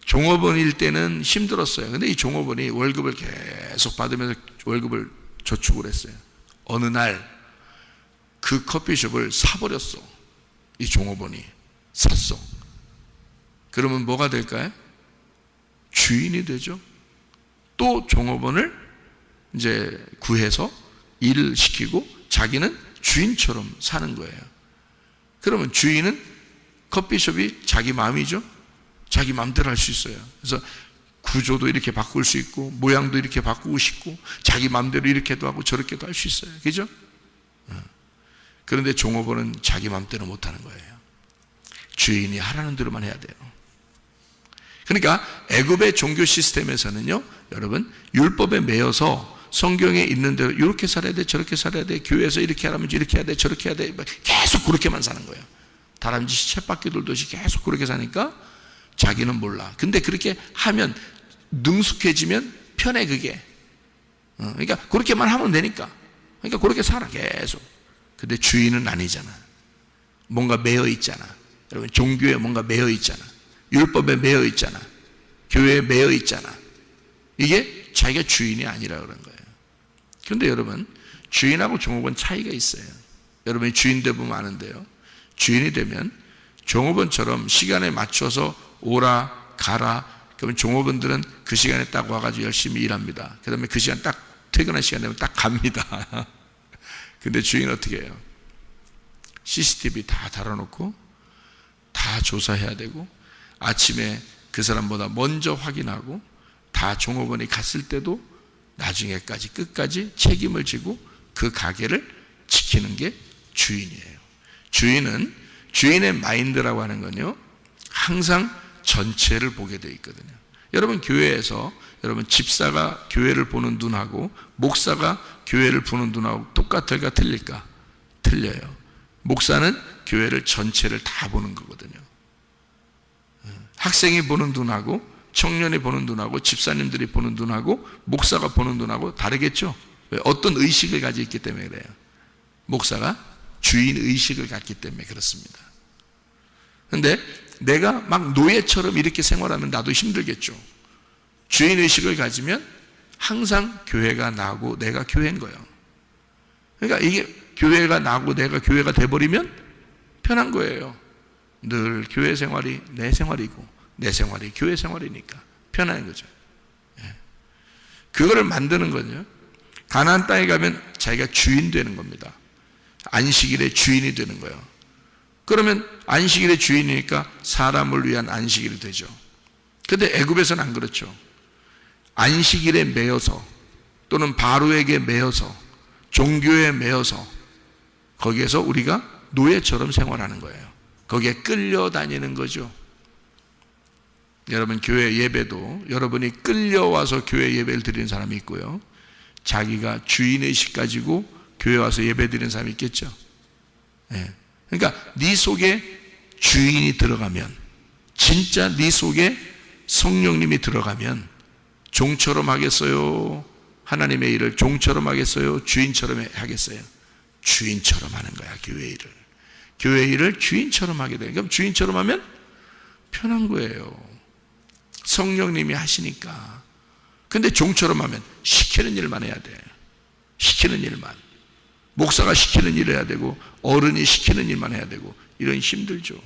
종업원일 때는 힘들었어요. 근데 이 종업원이 월급을 계속 받으면서 월급을 저축을 했어요. 어느 날 그 커피숍을 사버렸어. 이 종업원이 샀어. 그러면 뭐가 될까요? 주인이 되죠. 또 종업원을 이제 구해서 일을 시키고 자기는 주인처럼 사는 거예요. 그러면 주인은 커피숍이 자기 마음이죠. 자기 마음대로 할 수 있어요. 그래서 구조도 이렇게 바꿀 수 있고 모양도 이렇게 바꾸고 싶고 자기 마음대로 이렇게도 하고 저렇게도 할 수 있어요. 그죠? 그런데 종업원은 자기 마음대로 못하는 거예요. 주인이 하라는 대로만 해야 돼요. 그러니까 애굽의 종교 시스템에서는요, 여러분, 율법에 매여서 성경에 있는 대로 이렇게 살아야 돼, 저렇게 살아야 돼, 교회에서 이렇게 하라면 이렇게 해야 돼, 저렇게 해야 돼, 계속 그렇게만 사는 거예요. 다람쥐 쳇바퀴 돌듯이 계속 그렇게 사니까 자기는 몰라. 근데 그렇게 하면 능숙해지면 편해, 그게. 그러니까 그렇게만 하면 되니까. 그러니까 그렇게 살아, 계속. 근데 주인은 아니잖아. 뭔가 매여 있잖아. 여러분, 종교에 뭔가 매여 있잖아. 율법에 매여 있잖아. 교회에 매여 있잖아. 이게 자기가 주인이 아니라 그런 거예요. 그런데 여러분, 주인하고 종업원 차이가 있어요. 여러분이 주인 되면 아는데요, 주인이 되면 종업원처럼 시간에 맞춰서 오라 가라. 그러면 종업원들은 그 시간에 딱 와가지고 열심히 일합니다. 그 다음에 그 시간 딱 퇴근할 시간 되면 딱 갑니다. 근데 주인은 어떻게 해요? CCTV 다 달아놓고 다 조사해야 되고 아침에 그 사람보다 먼저 확인하고 다 종업원이 갔을 때도 나중에까지 끝까지 책임을 지고 그 가게를 지키는 게 주인이에요. 주인의 마인드라고 하는 건요, 항상 전체를 보게 돼 있거든요. 여러분, 교회에서 여러분 집사가 교회를 보는 눈하고 목사가 교회를 보는 눈하고 똑같을까 틀릴까? 틀려요. 목사는 교회를 전체를 다 보는 거거든요. 학생이 보는 눈하고 청년이 보는 눈하고 집사님들이 보는 눈하고 목사가 보는 눈하고 다르겠죠? 왜? 어떤 의식을 가지고 있기 때문에 그래요. 목사가 주인 의식을 갖기 때문에 그렇습니다. 그런데 내가 막 노예처럼 이렇게 생활하면 나도 힘들겠죠. 주인 의식을 가지면 항상 교회가 나고 내가 교회인 거예요. 그러니까 이게 교회가 나고 내가 교회가 돼버리면 편한 거예요. 늘 교회 생활이 내 생활이고 내 생활이 교회 생활이니까 편한 거죠. 그거를 만드는 거죠. 가나안 땅에 가면 자기가 주인 되는 겁니다. 안식일의 주인이 되는 거예요. 그러면 안식일의 주인이니까 사람을 위한 안식일이 되죠. 그런데 애굽에서는 안 그렇죠. 안식일에 매여서 또는 바로에게 매여서 종교에 매여서 거기에서 우리가 노예처럼 생활하는 거예요. 거기에 끌려다니는 거죠. 여러분, 교회 예배도 여러분이 끌려와서 교회 예배를 드리는 사람이 있고요, 자기가 주인의식 가지고 교회 와서 예배 드리는 사람이 있겠죠. 그러니까 네 속에 주인이 들어가면, 진짜 네 속에 성령님이 들어가면 종처럼 하겠어요? 하나님의 일을 종처럼 하겠어요? 주인처럼 하겠어요? 주인처럼 하는 거야, 교회 일을. 교회 일을 주인처럼 하게 돼요. 그럼 주인처럼 하면 편한 거예요. 성령님이 하시니까. 근데 종처럼 하면 시키는 일만 해야 돼. 시키는 일만. 목사가 시키는 일을 해야 되고 어른이 시키는 일만 해야 되고, 이런 힘들죠.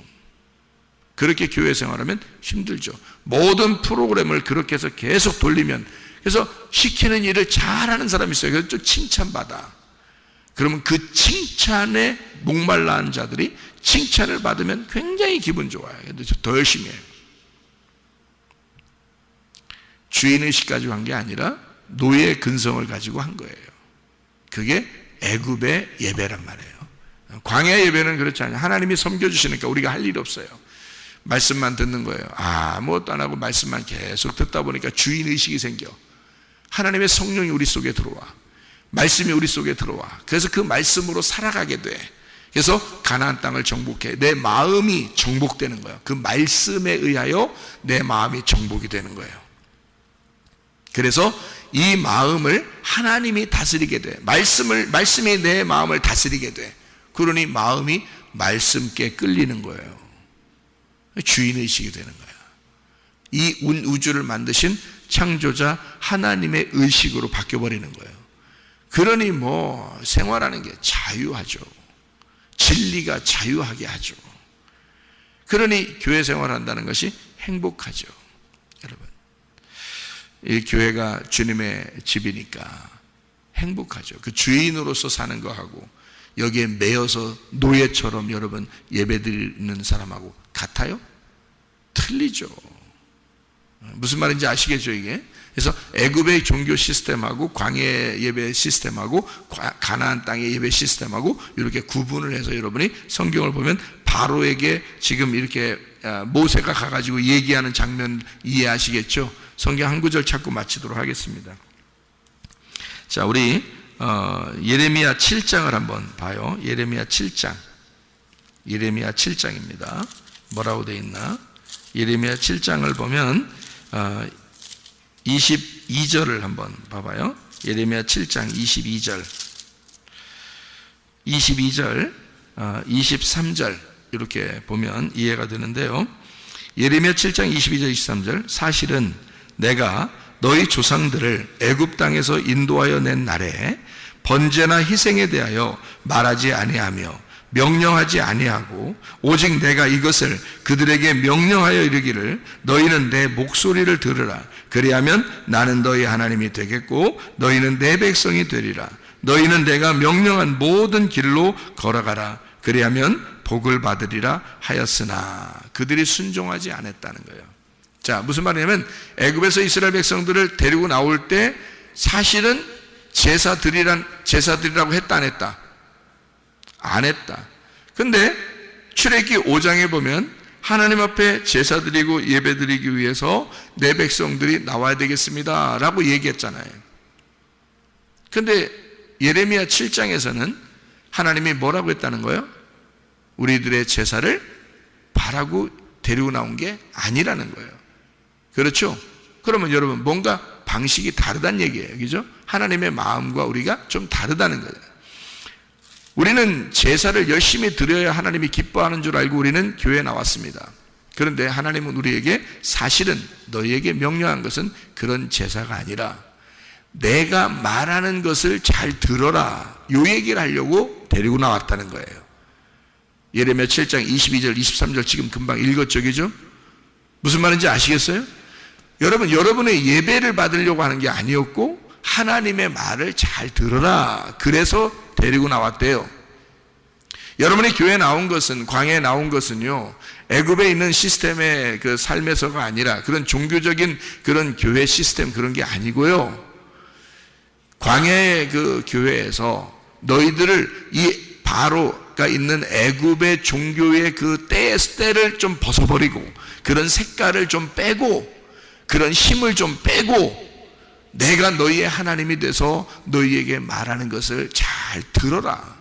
그렇게 교회 생활하면 힘들죠. 모든 프로그램을 그렇게 해서 계속 돌리면, 그래서 시키는 일을 잘하는 사람이 있어요. 그래서 좀 칭찬받아. 그러면 그 칭찬에 목말라 하는 자들이 칭찬을 받으면 굉장히 기분 좋아요. 더 열심히 해요. 주인의식 가지고 한 게 아니라 노예 근성을 가지고 한 거예요. 그게 애굽의 예배란 말이에요. 광야 예배는 그렇지 않아요. 하나님이 섬겨주시니까 우리가 할 일이 없어요. 말씀만 듣는 거예요. 아무것도 안 하고 말씀만 계속 듣다 보니까 주인의식이 생겨. 하나님의 성령이 우리 속에 들어와. 말씀이 우리 속에 들어와. 그래서 그 말씀으로 살아가게 돼. 그래서 가나안 땅을 정복해. 내 마음이 정복되는 거예요. 그 말씀에 의하여 내 마음이 정복이 되는 거예요. 그래서 이 마음을 하나님이 다스리게 돼. 말씀이 내 마음을 다스리게 돼. 그러니 마음이 말씀께 끌리는 거예요. 주인의식이 되는 거예요. 이 우주를 만드신 창조자 하나님의 의식으로 바뀌어버리는 거예요. 그러니 생활하는 게 자유하죠. 진리가 자유하게 하죠. 그러니 교회 생활한다는 것이 행복하죠. 여러분, 이 교회가 주님의 집이니까 행복하죠. 그 주인으로서 사는 거하고 여기에 매여서 노예처럼 여러분 예배드리는 사람하고 같아요? 틀리죠. 무슨 말인지 아시겠죠, 이게? 그래서 애굽의 종교 시스템하고 광야 예배 시스템하고 가나안 땅의 예배 시스템하고 이렇게 구분을 해서 여러분이 성경을 보면 바로에게 지금 이렇게 모세가 가가지고 얘기하는 장면 이해하시겠죠? 성경 한 구절 찾고 마치도록 하겠습니다. 자, 우리 예레미야 7장을 한번 봐요. 예레미야 7장입니다. 뭐라고 되어 있나? 예레미야 7장을 보면 22절을 한번 봐봐요. 예레미야 7장 22절, 23절 이렇게 보면 이해가 되는데요. 예레미야 7장 22절 23절, 사실은 내가 너희 조상들을 애굽 땅에서 인도하여 낸 날에 번제나 희생에 대하여 말하지 아니하며 명령하지 아니하고 오직 내가 이것을 그들에게 명령하여 이르기를 너희는 내 목소리를 들으라. 그리하면 나는 너희 하나님이 되겠고 너희는 내 백성이 되리라. 너희는 내가 명령한 모든 길로 걸어가라. 그리하면 복을 받으리라 하였으나 그들이 순종하지 않았다는 거예요. 자, 무슨 말이냐면 애굽에서 이스라엘 백성들을 데리고 나올 때 사실은 제사드리라고 했다 안 했다? 안 했다. 근데 출애굽기 5장에 보면 하나님 앞에 제사 드리고 예배 드리기 위해서 내 백성들이 나와야 되겠습니다 라고 얘기했잖아요. 근데 예레미야 7장에서는 하나님이 뭐라고 했다는 거예요? 우리들의 제사를 바라고 데리고 나온 게 아니라는 거예요. 그렇죠? 그러면 여러분 뭔가 방식이 다르다는 얘기예요. 그죠? 하나님의 마음과 우리가 좀 다르다는 거예요. 우리는 제사를 열심히 드려야 하나님이 기뻐하는 줄 알고 우리는 교회에 나왔습니다. 그런데 하나님은 우리에게 사실은 너희에게 명령한 것은 그런 제사가 아니라 내가 말하는 것을 잘 들어라, 요 얘기를 하려고 데리고 나왔다는 거예요. 예레미야 7장 22절 23절 지금 금방 읽었죠, 그죠? 무슨 말인지 아시겠어요? 여러분, 여러분의 예배를 받으려고 하는 게 아니었고 하나님의 말을 잘 들어라, 그래서 데리고 나왔대요. 여러분이 교회에 나온 것은, 광야에 나온 것은요, 애굽에 있는 시스템의 그 삶에서가 아니라 그런 종교적인 그런 교회 시스템 그런 게 아니고요, 광야의 그 교회에서 너희들을 이 바로가 있는 애굽의 종교의 그 때를 좀 벗어버리고 그런 색깔을 좀 빼고 그런 힘을 좀 빼고 내가 너희의 하나님이 돼서 너희에게 말하는 것을 잘 들어라,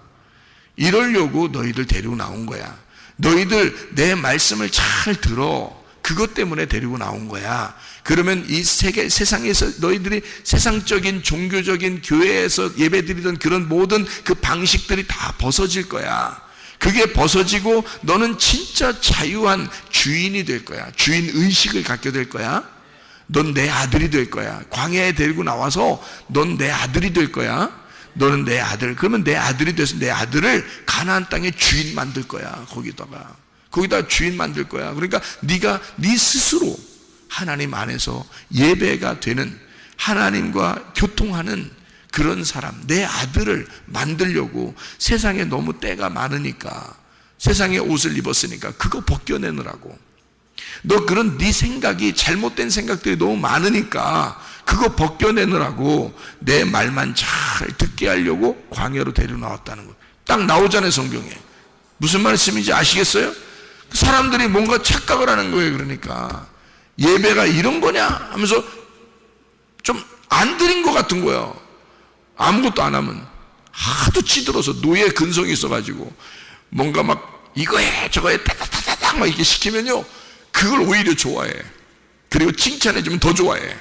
이러려고 너희들 데리고 나온 거야. 너희들 내 말씀을 잘 들어, 그것 때문에 데리고 나온 거야. 그러면 이 세상에서 너희들이 세상적인 종교적인 교회에서 예배드리던 그런 모든 그 방식들이 다 벗어질 거야. 그게 벗어지고 너는 진짜 자유한 주인이 될 거야. 주인 의식을 갖게 될 거야. 넌 내 아들이 될 거야. 광야에 데리고 나와서 넌 내 아들이 될 거야. 너는 내 아들. 그러면 내 아들이 돼서 내 아들을 가나안 땅의 주인 만들 거야. 거기다 주인 만들 거야. 그러니까 네가 네 스스로 하나님 안에서 예배가 되는, 하나님과 교통하는 그런 사람, 내 아들을 만들려고 세상에 너무 때가 많으니까, 세상에 옷을 입었으니까 그거 벗겨내느라고. 너 그런 네 생각이, 잘못된 생각들이 너무 많으니까 그거 벗겨내느라고 내 말만 잘 듣게 하려고 광야로 데리고 나왔다는 거예요. 딱 나오잖아요, 성경에. 무슨 말씀인지 아시겠어요? 사람들이 뭔가 착각을 하는 거예요. 그러니까 예배가 이런 거냐 하면서 좀 안 드린 것 같은 거예요. 아무것도 안 하면 하도 찌들어서 노예 근성이 있어가지고 뭔가 막 이거 해 저거 해 따다다다닥 막 이렇게 시키면요 그걸 오히려 좋아해. 그리고 칭찬해주면 더 좋아해.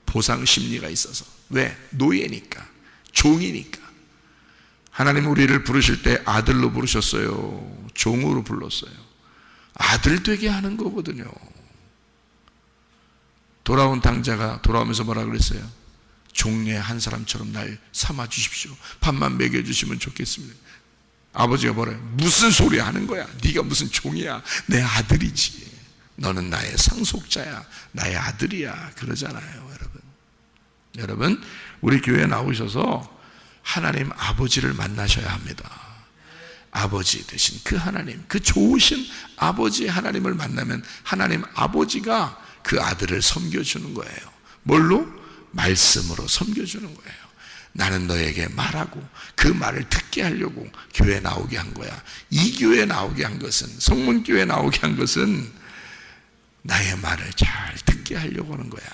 보상 심리가 있어서. 왜? 노예니까, 종이니까. 하나님 우리를 부르실 때 아들로 부르셨어요? 종으로 불렀어요? 아들 되게 하는 거거든요. 돌아온 당자가 돌아오면서 뭐라 그랬어요? 종의 한 사람처럼 날 삼아 주십시오. 밥만 먹여주시면 좋겠습니다. 아버지가 뭐래요? 무슨 소리 하는 거야? 네가 무슨 종이야? 내 아들이지. 너는 나의 상속자야. 나의 아들이야. 그러잖아요. 여러분 우리 교회에 나오셔서 하나님 아버지를 만나셔야 합니다. 아버지 되신 그 하나님, 그 좋으신 아버지 하나님을 만나면 하나님 아버지가 그 아들을 섬겨주는 거예요. 뭘로? 말씀으로 섬겨주는 거예요. 나는 너에게 말하고 그 말을 듣게 하려고 교회에 나오게 한 거야. 이 교회에 나오게 한 것은, 성문교회에 나오게 한 것은 나의 말을 잘 듣게 하려고 하는 거야.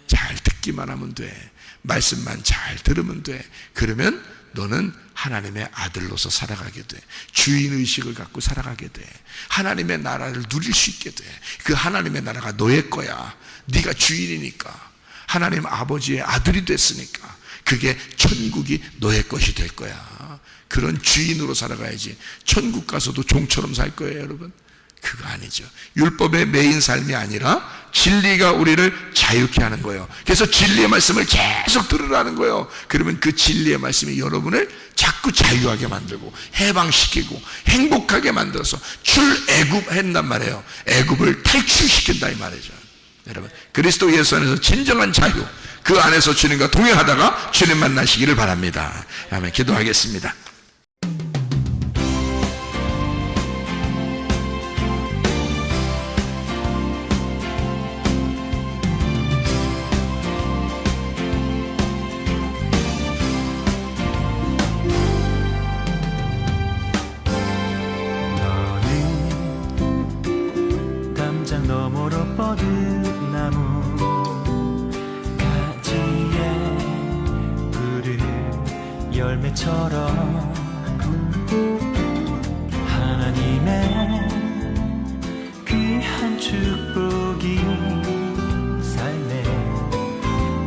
잘 듣기만 하면 돼. 말씀만 잘 들으면 돼. 그러면 너는 하나님의 아들로서 살아가게 돼. 주인의식을 갖고 살아가게 돼. 하나님의 나라를 누릴 수 있게 돼. 그 하나님의 나라가 너의 거야. 네가 주인이니까. 하나님 아버지의 아들이 됐으니까 그게 천국이 너의 것이 될 거야. 그런 주인으로 살아가야지. 천국 가서도 종처럼 살 거예요, 여러분. 그거 아니죠. 율법의 매인 삶이 아니라 진리가 우리를 자유케 하는 거예요. 그래서 진리의 말씀을 계속 들으라는 거예요. 그러면 그 진리의 말씀이 여러분을 자꾸 자유하게 만들고 해방시키고 행복하게 만들어서 출애굽한단 말이에요. 애굽을 탈출시킨다 이 말이죠. 여러분 그리스도 예수 안에서 진정한 자유, 그 안에서 주님과 동행하다가 주님 만나시기를 바랍니다. 아멘. 기도하겠습니다. 너머로 뻗은 나무 가지에 푸른 열매처럼 하나님의 귀한 축복이 삶에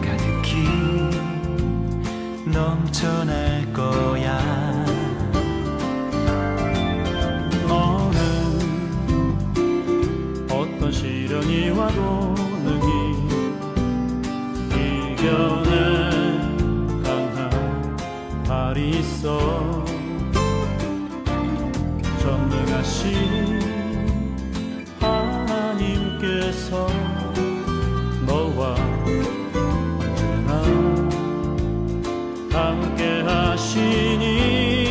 가득히 넘쳐날 거야. 시련이 와도 능히 이겨낸 강한 발이 있어. 전능하신 하나님께서 너와 언제나 함께 하시니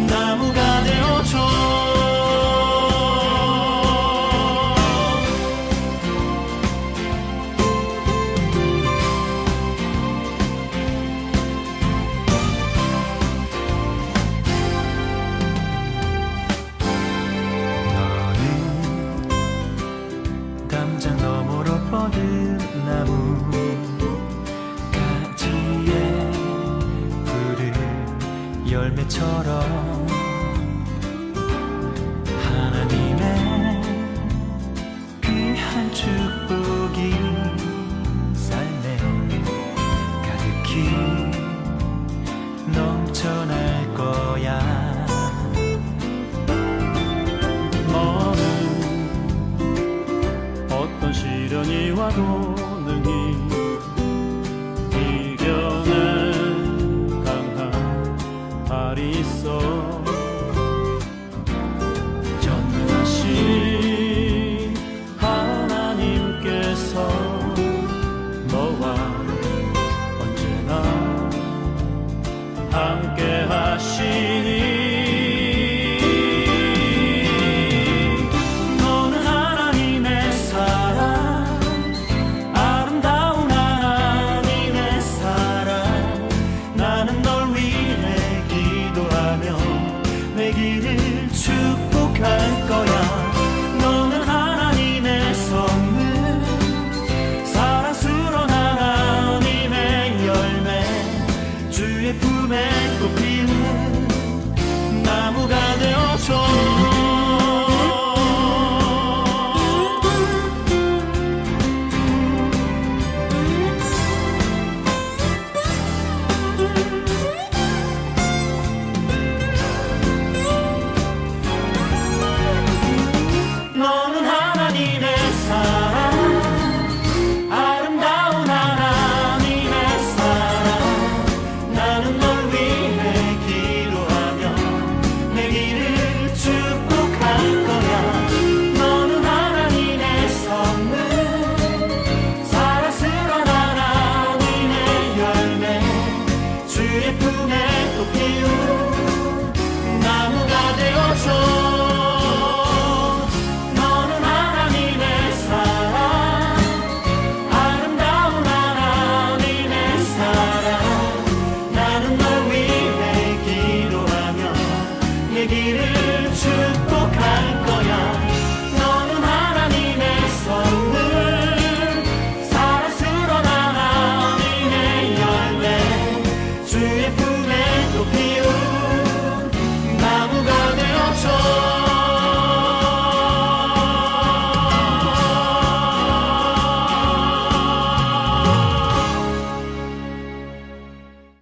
나무가 되어줘. 너는 담장 너머로 뻗은 나무 가지에 푸른 열매처럼 하나님의 귀한 축복이 삶에 가득히 넘쳐날 거야. 너는 어떤 시련이 와도 능히 이겨낸 강한 발이 있어. 전능하신 함께 하시네